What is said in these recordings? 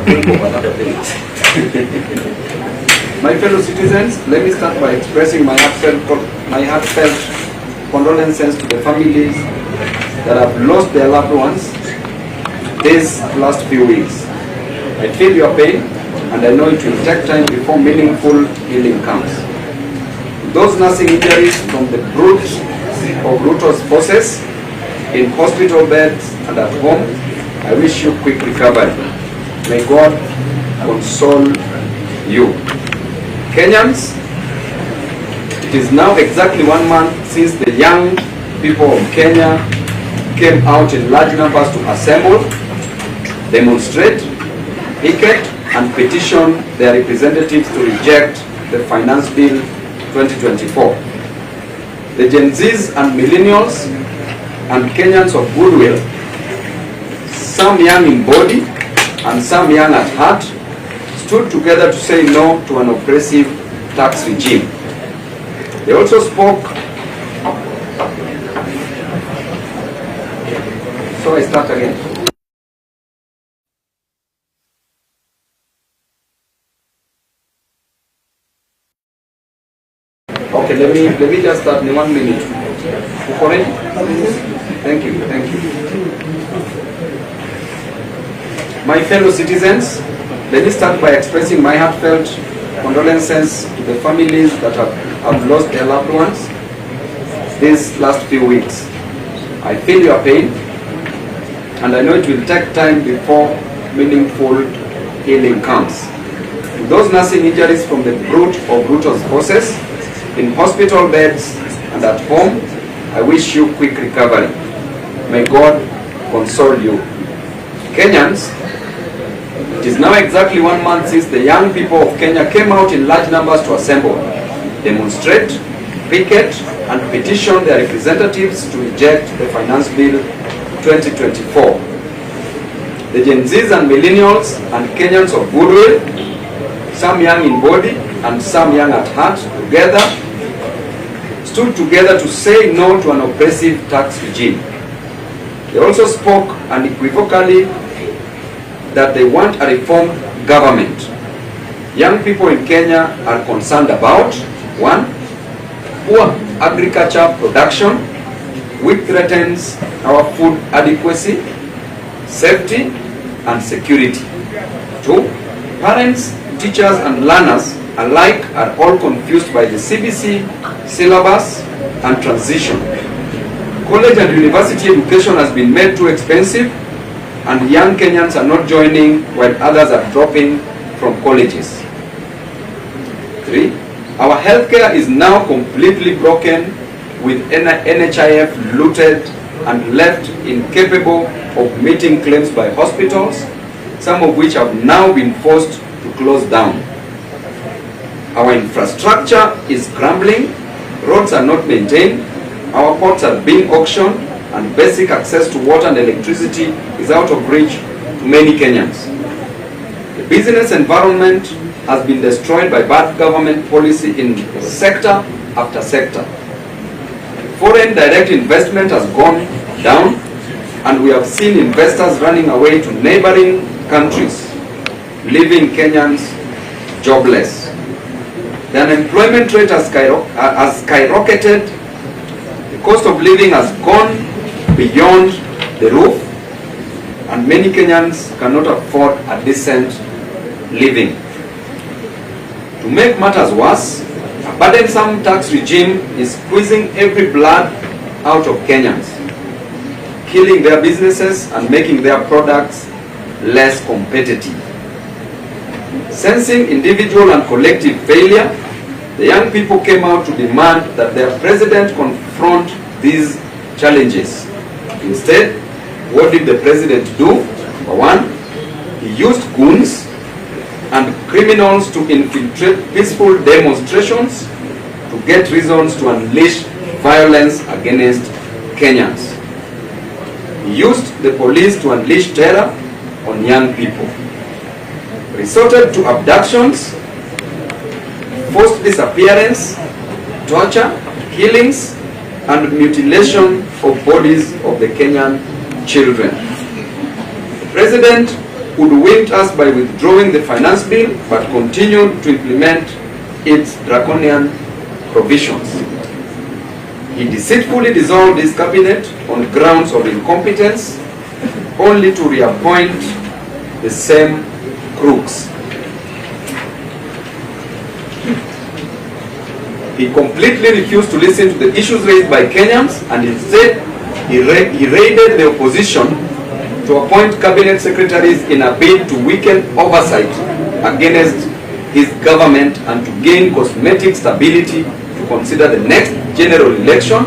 think of another thing. My fellow citizens, let me start by expressing my heartfelt condolences to the families that have lost their loved ones these last few weeks. I feel your pain, and I know it will take time before meaningful healing comes. Those nursing injuries from the brunt of Ruto's forces in hospital beds and at home, I wish you quick recovery. May God console you. Kenyans, it is now exactly 1 month since the young people of Kenya came out in large numbers to assemble, demonstrate, picket, and petition their representatives to reject the Finance Bill 2024. The GenZs and millennials and Kenyans of goodwill, some young in body and some young at heart, stood together to say no to an oppressive tax regime. They also spoke. So I start again. Okay, let me just start in 1 minute. Thank you. My fellow citizens, let me start by expressing my heartfelt condolences to the families that have lost their loved ones these last few weeks. I feel your pain, and I know it will take time before meaningful healing comes. Those nursing injuries from the brunt of Ruto's forces in hospital beds and at home, I wish you quick recovery. May God console you. Kenyans, it is now exactly 1 month since the young people of Kenya came out in large numbers to assemble, demonstrate, picket, and petition their representatives to reject the Finance Bill 2024. The GenZs and millennials and Kenyans of goodwill, some young in body and some young at heart, together stood together to say no to an oppressive tax regime. They also spoke unequivocally that they want a reformed government. Young people in Kenya are concerned about 1. Poor agriculture production, which threatens our food adequacy, safety, and security. 2. Parents, teachers, and learners alike are all confused by the CBC syllabus and transition. College and university education has been made too expensive, and young Kenyans are not joining while others are dropping from colleges. 3. Our healthcare is now completely broken, with NHIF looted and left incapable of meeting claims by hospitals, some of which have now been forced to close down. Our infrastructure is crumbling, roads are not maintained, our ports are being auctioned, and basic access to water and electricity is out of reach to many Kenyans. The business environment has been destroyed by bad government policy in sector after sector. Foreign direct investment has gone down, and we have seen investors running away to neighboring countries, leaving Kenyans jobless. The unemployment rate has skyrocketed, the cost of living has gone beyond the roof, and many Kenyans cannot afford a decent living. To make matters worse, a burdensome tax regime is squeezing every blood out of Kenyans, killing their businesses and making their products less competitive. Sensing individual and collective failure, the young people came out to demand that their president confront these challenges. Instead, what did the president do? For one, he used goons and criminals to infiltrate peaceful demonstrations to get reasons to unleash violence against Kenyans. He used the police to unleash terror on young people. Resorted to abductions, forced disappearance, torture, killings, and mutilation of bodies of the Kenyan children. The president hoodwinked us by withdrawing the finance bill but continued to implement its draconian provisions. He deceitfully dissolved his cabinet on grounds of incompetence, only to reappoint the same crooks. He completely refused to listen to the issues raised by Kenyans, and instead he raided the opposition to appoint cabinet secretaries in a bid to weaken oversight against his government and to gain cosmetic stability, to consider the next general election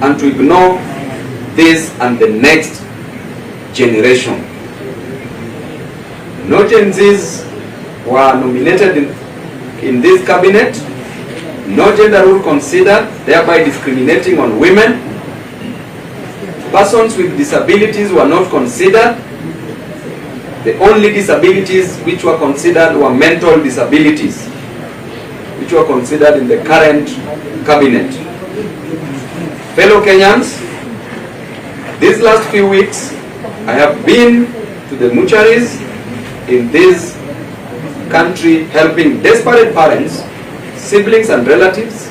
and to ignore this and the next generation. No GenZs were nominated in this cabinet, no gender rule considered, thereby discriminating on women. Persons with disabilities were not considered. The only disabilities which were considered were mental disabilities, which were considered in the current cabinet. Fellow Kenyans, these last few weeks, I have been to the mortuaries in this country helping desperate parents, siblings and relatives,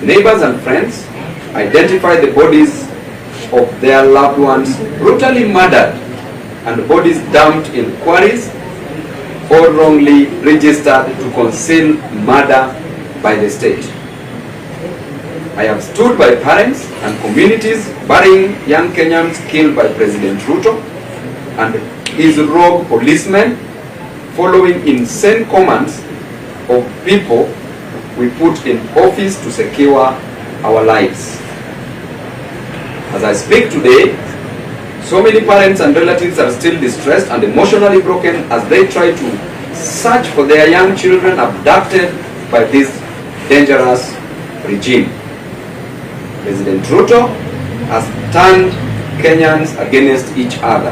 neighbors and friends identify the bodies of their loved ones brutally murdered and bodies dumped in quarries or wrongly registered to conceal murder by the state. I have stood by parents and communities burying young Kenyans killed by President Ruto and his rogue policemen, following insane commands of people we put in office to secure our lives. As I speak today, so many parents and relatives are still distressed and emotionally broken as they try to search for their young children abducted by this dangerous regime. President Ruto has turned Kenyans against each other.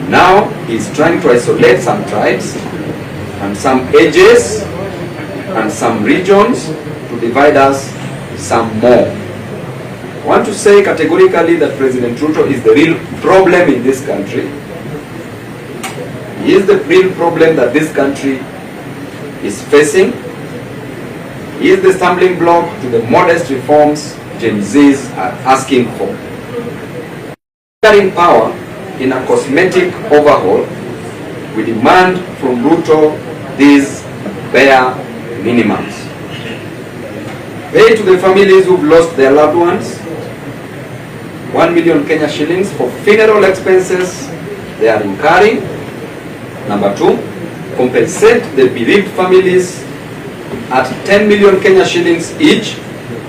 Now he is trying to isolate some tribes and some ages and some regions to divide us some more. I want to say categorically that President Ruto is the real problem in this country. He is the real problem that this country is facing. He is the stumbling block to the modest reforms GenZs are asking for. In power in a cosmetic overhaul, we demand from Ruto these bare minimums. Pay to the families who've lost their loved ones 1 million Kenya shillings for funeral expenses they are incurring. Number 2, compensate the bereaved families at 10 million Kenya shillings each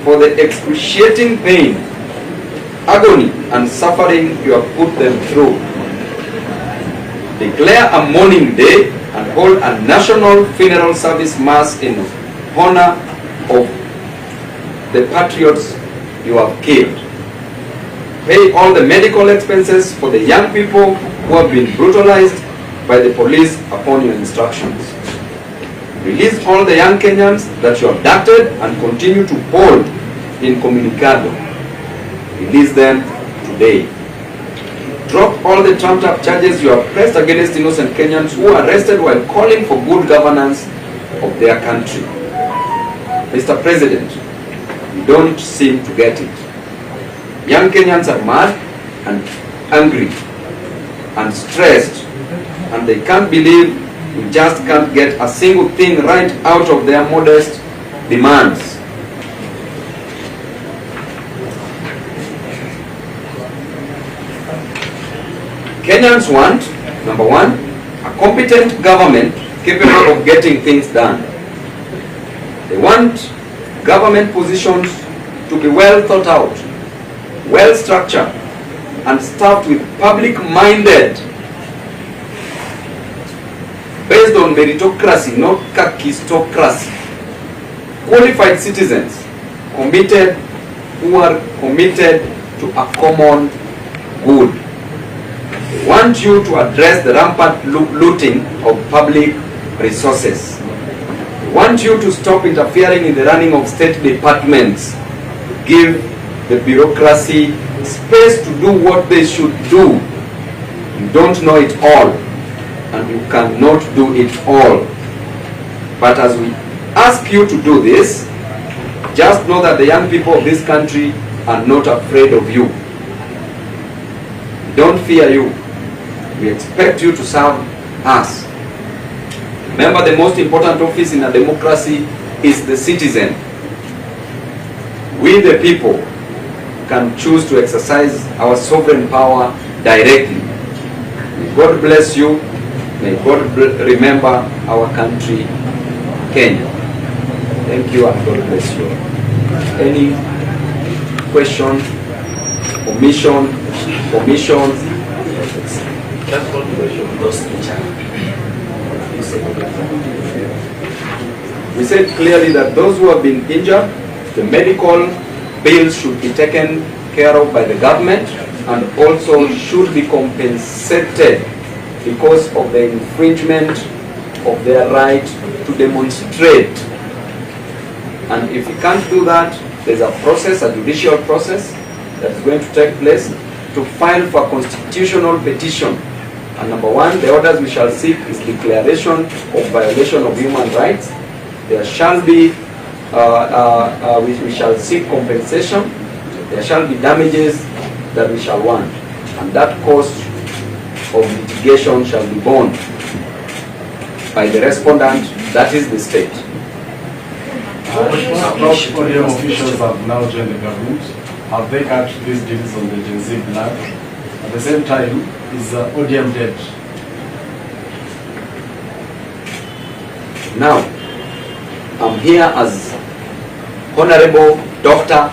for the excruciating pain, agony and suffering you have put them through. Declare a mourning day and hold a national funeral service mass in honor of the patriots you have killed. Pay all the medical expenses for the young people who have been brutalized by the police upon your instructions. Release all the young Kenyans that you abducted and continue to hold incommunicado. Release them today. Drop all the trumped-up charges you have pressed against innocent Kenyans who were arrested while calling for good governance of their country. Mr. President, you don't seem to get it. Young Kenyans are mad and angry and stressed, and they can't believe we just can't get a single thing right out of their modest demands. Kenyans want, number 1, a competent government capable of getting things done. They want government positions to be well thought out, well structured, and staffed with public-minded, based on meritocracy, not kakistocracy, qualified citizens, who are committed to a common good. We want you to address the rampant looting of public resources. We want you to stop interfering in the running of state departments. Give the bureaucracy space to do what they should do. You don't know it all. and you cannot do it all. But as we ask you to do this, just know that the young people of this country are not afraid of you. Don't fear you. We expect you to serve us. Remember, the most important office in a democracy is the citizen. We, the people, can choose to exercise our sovereign power directly. May God bless you. May God remember our country, Kenya. Thank you and God bless you. Any question, omission? Just one question, those We said clearly that those who have been injured, the medical bills should be taken care of by the government and also should be compensated because of the infringement of their right to demonstrate. And if you can't do that, there's a process, a judicial process that is going to take place to file for constitutional petition. And number one, the orders we shall seek is declaration of violation of human rights. There shall be, we shall seek compensation. There shall be damages that we shall want. And that cost of litigation shall be borne by the respondent, that is the state. ODM officials have now joined the government. Have they cut these deals on the Gen Z blood? At the same time, is ODM dead? Now, I'm here as Honorable Dr.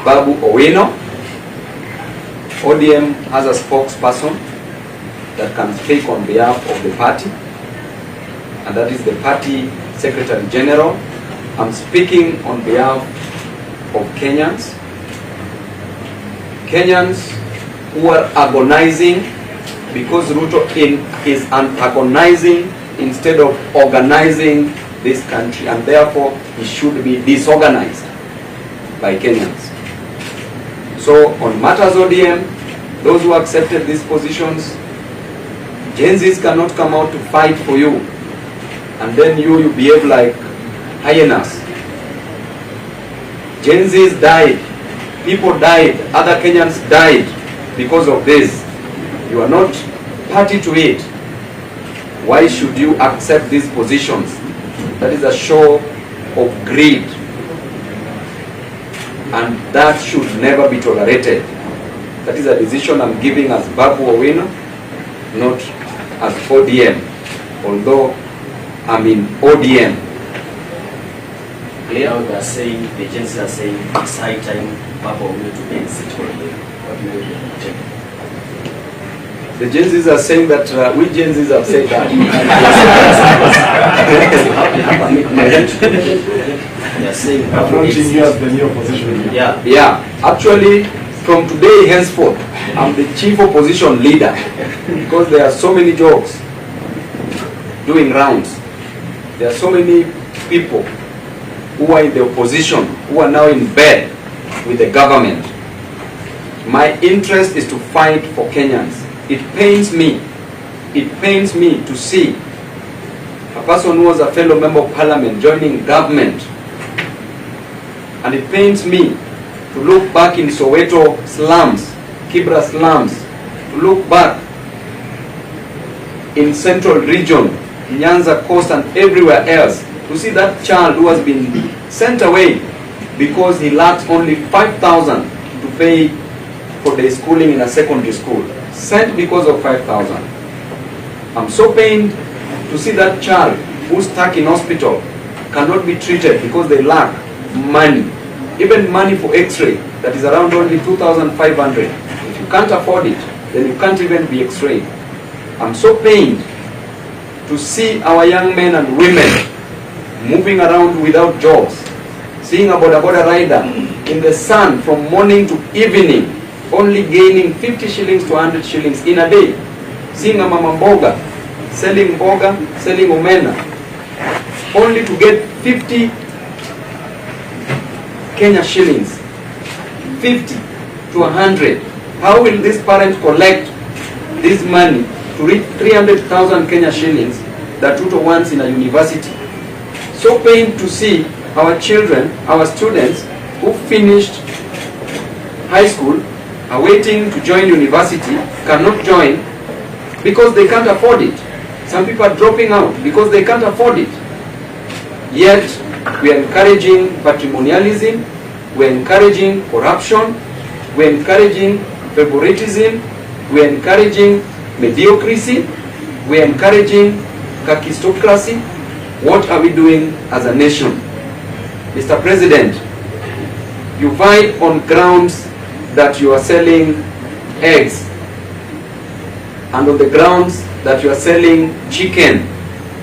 Babu Owino. ODM has a spokesperson that can speak on behalf of the party, and that is the party Secretary General. I'm speaking on behalf of Kenyans. Kenyans who are agonizing because Ruto is antagonizing instead of organizing this country, and therefore he should be disorganized by Kenyans. So on matters ODM, those who accepted these positions, GenZs cannot come out to fight for you, and then you behave like hyenas. GenZs died, people died, other Kenyans died because of this. You are not party to it. Why should you accept these positions? That is a show of greed, and that should never be tolerated. That is a decision I'm giving as Babu Owino, not as ODM, although I'm in ODM. Now they are saying, the GenZs are saying it's high time Babu Owino to exit ODM. What do you think? The GenZs are saying that we GenZs have said that. They are saying Approaching you as the new opposition. Yeah. Actually, from today henceforth, I'm the chief opposition leader because there are so many jobs doing rounds. There are so many people who are in the opposition who are now in bed with the government. My interest is to fight for Kenyans. It pains me to see a person who was a fellow member of parliament joining government. And it pains me to look back in Soweto slums, Kibra slums, to look back in central region, Nyanza coast and everywhere else, to see that child who has been sent away because he lacked only 5,000 to pay for their schooling in a secondary school. Sent because of 5,000. I'm so pained to see that child who's stuck in hospital cannot be treated because they lack money. Even money for x-ray that is around only 2,500. If you can't afford it, then you can't even be x-rayed. I'm so pained to see our young men and women moving around without jobs, seeing a boda rider in the sun from morning to evening, only gaining 50 shillings to 100 shillings in a day. Seeing a mama mboga, selling omena, only to get 50 Kenya shillings, 50 to 100. How will this parent collect this money to reach 300,000 Kenya shillings that Ruto wants in a university. So pain to see our children, our students who finished high school are waiting to join university, cannot join because they can't afford it. Some people are dropping out because they can't afford it. Yet we are encouraging patrimonialism, we are encouraging corruption, we are encouraging favoritism, we are encouraging mediocrity, we are encouraging kakistocracy. What are we doing as a nation? Mr. President, you fight on grounds that you are selling eggs and on the grounds that you are selling chicken.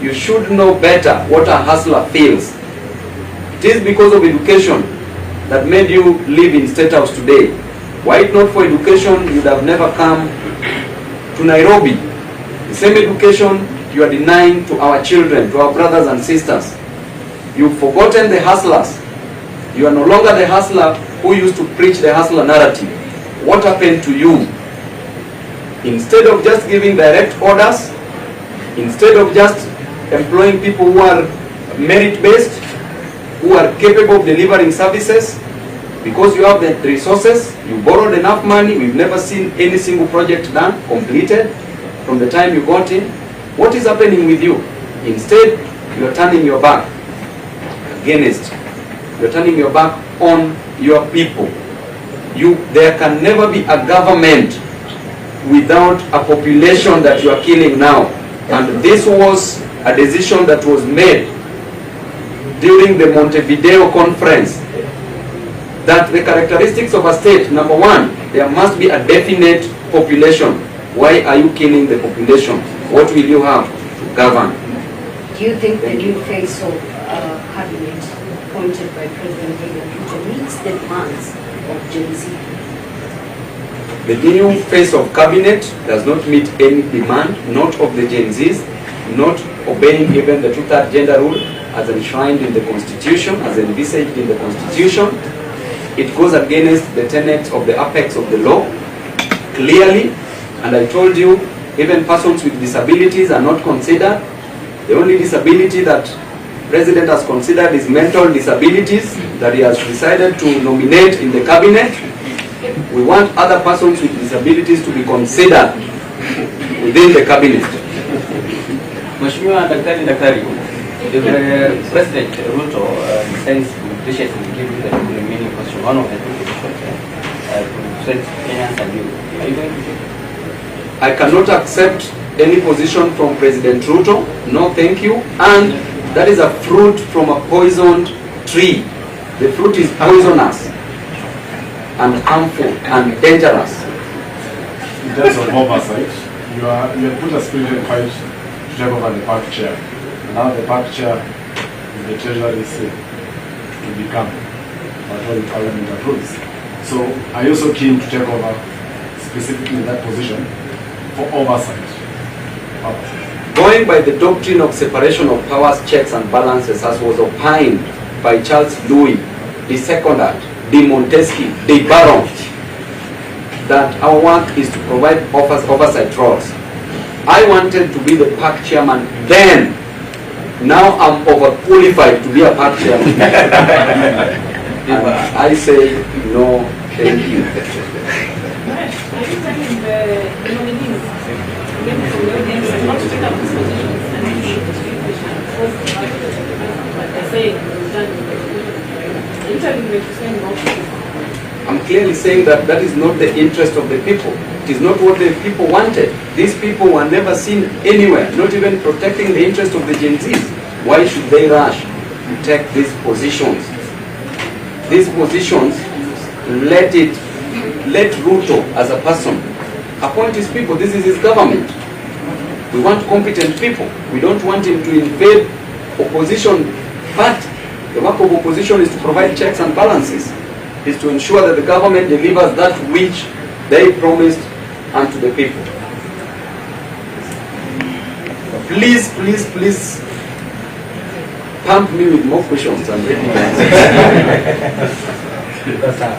You should know better what a hustler feels. It is because of education that made you live in State House today. Were it not for education, you would have never come to Nairobi. The same education you are denying to our children, to our brothers and sisters. You've forgotten the hustlers. You are no longer the hustler who used to preach the hustler narrative. What happened to you? Instead of just giving direct orders, instead of just employing people who are merit-based, who are capable of delivering services, because you have the resources, you borrowed enough money, we've never seen any single project done, completed, from the time you got in. What is happening with you? Instead, you are turning your back against, you are turning your back on your people. There can never be a government without a population that you are killing now. And this was a decision that was made during the Montevideo conference, that the characteristics of a state, number one, there must be a definite population. Why are you killing the population? What will you have to govern? Do you think the new face of cabinet appointed by President Ruto meets the demands of Gen Z? The new face of cabinet does not meet any demand, not of the Gen Zs, not obeying even the 2/3 gender rule as enshrined in the Constitution, as envisaged in the Constitution. It goes against the tenets of the apex of the law, clearly. And I told you, even persons with disabilities are not considered. The only disability that President has considered is mental disabilities that he has decided to nominate in the cabinet. We want other persons with disabilities to be considered within the cabinet. Mheshimiwa Daktari, if President Ruto sends invitations to give you the remaining question, one of the two questions to send Kenyans and you, are you going to take it? I cannot accept any position from President Ruto. No, thank you. And that is a fruit from a poisoned tree. The fruit is poisonous and harmful and dangerous. In terms of oversight, you have put a spirited fight to take over the park chair. Now the park chair is the treasury seat to become whatever the parliament approves. So are you also keen to take over specifically that position for oversight? Going by the doctrine of separation of powers, checks and balances as was opined by Charles Louis, the Secondant, de Montesquieu, de Baron, that our work is to provide oversight roles. I wanted to be the park chairman then. Now I'm overqualified to be a park chairman. And I say no, thank you. I'm clearly saying that that is not the interest of the people. It is not what the people wanted. These people were never seen anywhere, not even protecting the interest of the Gen Zs. Why should they rush to take these positions? These positions, let Ruto as a person appoint his people. This is his government. We want competent people. We don't want him to invade opposition. But the work of opposition is to provide checks and balances, is to ensure that the government delivers that which they promised unto the people. Please, please, please pump me with more questions and ready to answer.